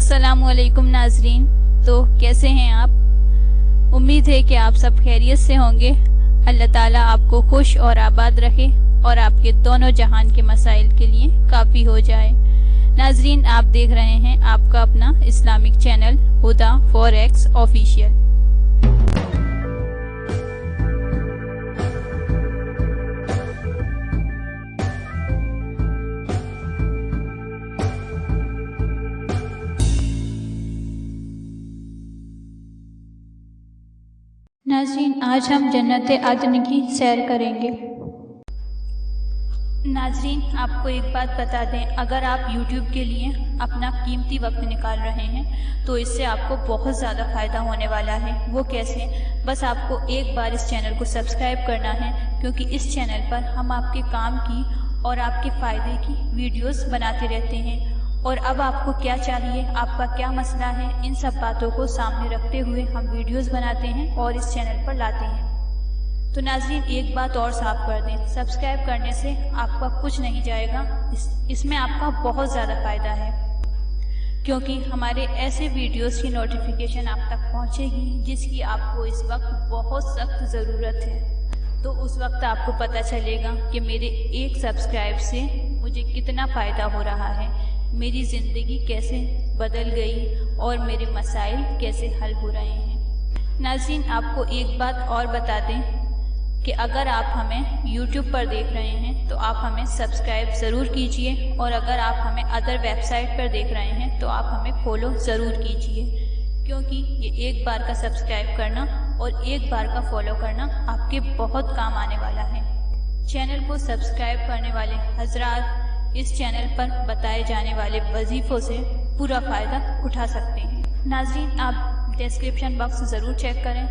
अस्सलाम वालेकुम नाजरीन। तो कैसे हैं आप? उम्मीद है कि आप सब खैरियत से होंगे। अल्लाह ताला आपको खुश और आबाद रखे और आपके दोनों जहान के मसाइल के लिए काफ़ी हो जाए। नाजरीन, आप देख रहे हैं आपका अपना इस्लामिक चैनल हुदा फॉरेक्स ऑफिशियल। नाज़रीन, आज हम जन्नत अदन की सैर करेंगे। नाज़रीन, आपको एक बात बता दें, अगर आप YouTube के लिए अपना कीमती वक्त निकाल रहे हैं तो इससे आपको बहुत ज़्यादा फ़ायदा होने वाला है। वो कैसे? बस आपको एक बार इस चैनल को सब्सक्राइब करना है, क्योंकि इस चैनल पर हम आपके काम की और आपके फ़ायदे की वीडियोस बनाते रहते हैं। और अब आपको क्या चाहिए, आपका क्या मसला है, इन सब बातों को सामने रखते हुए हम वीडियोस बनाते हैं और इस चैनल पर लाते हैं। तो नाज़रीन, एक बात और साफ कर दें, सब्सक्राइब करने से आपका कुछ नहीं जाएगा, इसमें आपका बहुत ज़्यादा फ़ायदा है, क्योंकि हमारे ऐसे वीडियोस की नोटिफिकेशन आप तक पहुंचेगी जिसकी आपको इस वक्त बहुत सख्त ज़रूरत है। तो उस वक्त आपको पता चलेगा कि मेरे एक सब्सक्राइब से मुझे कितना फ़ायदा हो रहा है, मेरी ज़िंदगी कैसे बदल गई और मेरे मसाइल कैसे हल हो रहे हैं। नाज़रीन, आपको एक बात और बता दें कि अगर आप हमें YouTube पर देख रहे हैं तो आप हमें सब्सक्राइब ज़रूर कीजिए, और अगर आप हमें अदर वेबसाइट पर देख रहे हैं तो आप हमें फॉलो ज़रूर कीजिए, क्योंकि ये एक बार का सब्सक्राइब करना और एक बार का फॉलो करना आपके बहुत काम आने वाला है। चैनल को सब्सक्राइब करने वाले हजरात इस चैनल पर बताए जाने वाले वजीफ़ों से पूरा फ़ायदा उठा सकते हैं। नाज़रीन, आप डिस्क्रिप्शन बॉक्स ज़रूर चेक करें,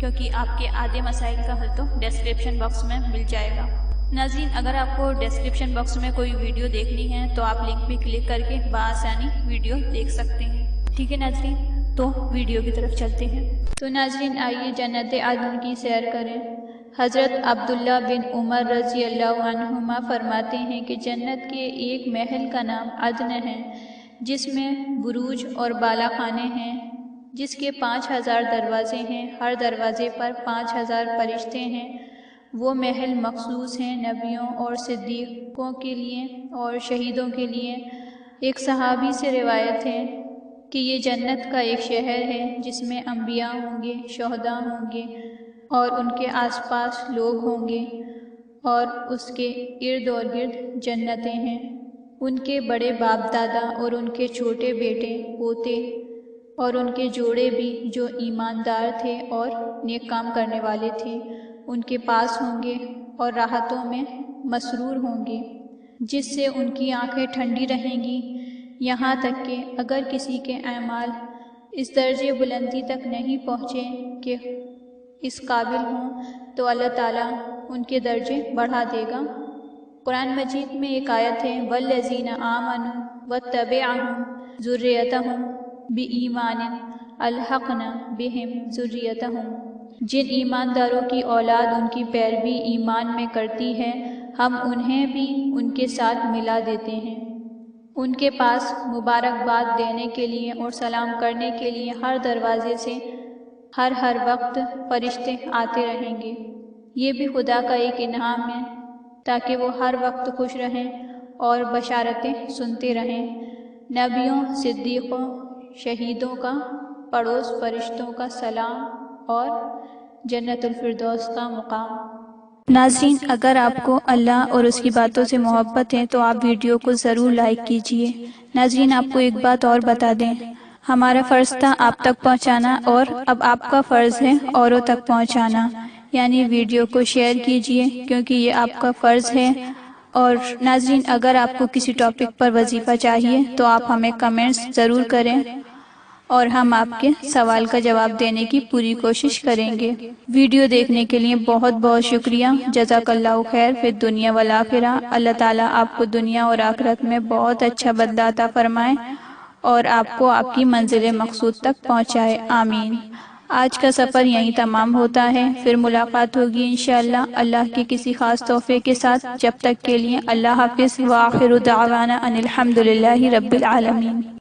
क्योंकि आपके आधे मसाइल का हल तो डिस्क्रिप्शन बॉक्स में मिल जाएगा। नाज़रीन, अगर आपको डिस्क्रिप्शन बॉक्स में कोई वीडियो देखनी है तो आप लिंक पे क्लिक करके बआसानी वीडियो देख सकते हैं। ठीक है नाज़रीन, तो वीडियो की तरफ चलते हैं। तो नाज़रीन, आइए जन्नत अदन की सैर करें। हज़रत अब्दुल्ला बिन उमर रज़ी अल्लाहु अन्हुमा फरमाते हैं कि जन्नत के एक महल का नाम अदन है, जिसमें बुरूज और बालाखाने हैं, जिसके 5000 दरवाजे हैं, हर दरवाजे पर 5000 फरिश्ते हैं। वो महल मखसूस हैं नबियों और सिद्दीक़ों के लिए और शहीदों के लिए। एक सहाबी से रिवायत है कि ये जन्नत का एक शहर है जिसमें अंबिया होंगे, शहदा होंगे और उनके आसपास लोग होंगे, और उसके इर्द और गिर्द जन्नतें हैं। उनके बड़े बाप दादा और उनके छोटे बेटे पोते और उनके जोड़े भी जो ईमानदार थे और नेक काम करने वाले थे उनके पास होंगे और राहतों में मसरूर होंगे, जिससे उनकी आंखें ठंडी रहेंगी, यहाँ तक कि अगर किसी के अमाल इस दर्जे बुलंदी तक नहीं पहुँचे कि इस काबिल हों तो अल्लाह ताला उनके दर्जे बढ़ा देगा। कुरान मजीद में एक आयत है, वल्लज़ीना आमनु वत्तबअहुम ज़ुर्रियतहुम बिईमानिन अल्हक़ना बिहिम ज़ुर्रियतहुम। जिन ईमानदारों की औलाद उनकी पैरवी ईमान में करती है, हम उन्हें भी उनके साथ मिला देते हैं। उनके पास मुबारकबाद देने के लिए और सलाम करने के लिए हर दरवाजे से हर वक्त फरिश्ते आते रहेंगे। ये भी खुदा का एक इनाम है, ताकि वो हर वक्त खुश रहें और बशारतें सुनते रहें। नबियों, सिद्दीक़ों, शहीदों का पड़ोस फरिश्तों का सलाम और जन्नतुल फिरदौस का मुकाम। नाज़रीन, अगर आपको अल्लाह और उसकी बातों से मोहब्बत है तो आप वीडियो को ज़रूर लाइक कीजिए। नाज़रीन, आपको एक बात और बता दें, हमारा फ़र्ज़ था आप तक पहुंचाना, और अब आपका फ़र्ज़ है औरों तक पहुंचाना, यानी वीडियो को शेयर कीजिए, क्योंकि ये आपका फ़र्ज़ है। और नाज़रीन, अगर आपको किसी टॉपिक पर वजीफ़ा चाहिए तो आप हमें कमेंट्स ज़रूर करें और हम आपके सवाल का जवाब देने की पूरी कोशिश करेंगे। वीडियो देखने के लिए बहुत बहुत शुक्रिया। जज़ाकल्लाहु खैर फिद दुनिया वल आखिरा। अल्लाह ताला आपको दुनिया और आखिरत में बहुत अच्छा बदला अता फरमाए और आपको आपकी मंजिल मकसूद तक पहुँचाए, आमीन। आज का सफ़र यहीं तमाम होता है, फिर मुलाकात होगी इंशाअल्लाह अल्लाह के किसी ख़ास तोहफ़े के साथ। जब तक के लिए अल्लाह हाफ़िज़ व आखिरु दावाना अनिल हम्दुलिल्लाहि रब्बिल आलमीन।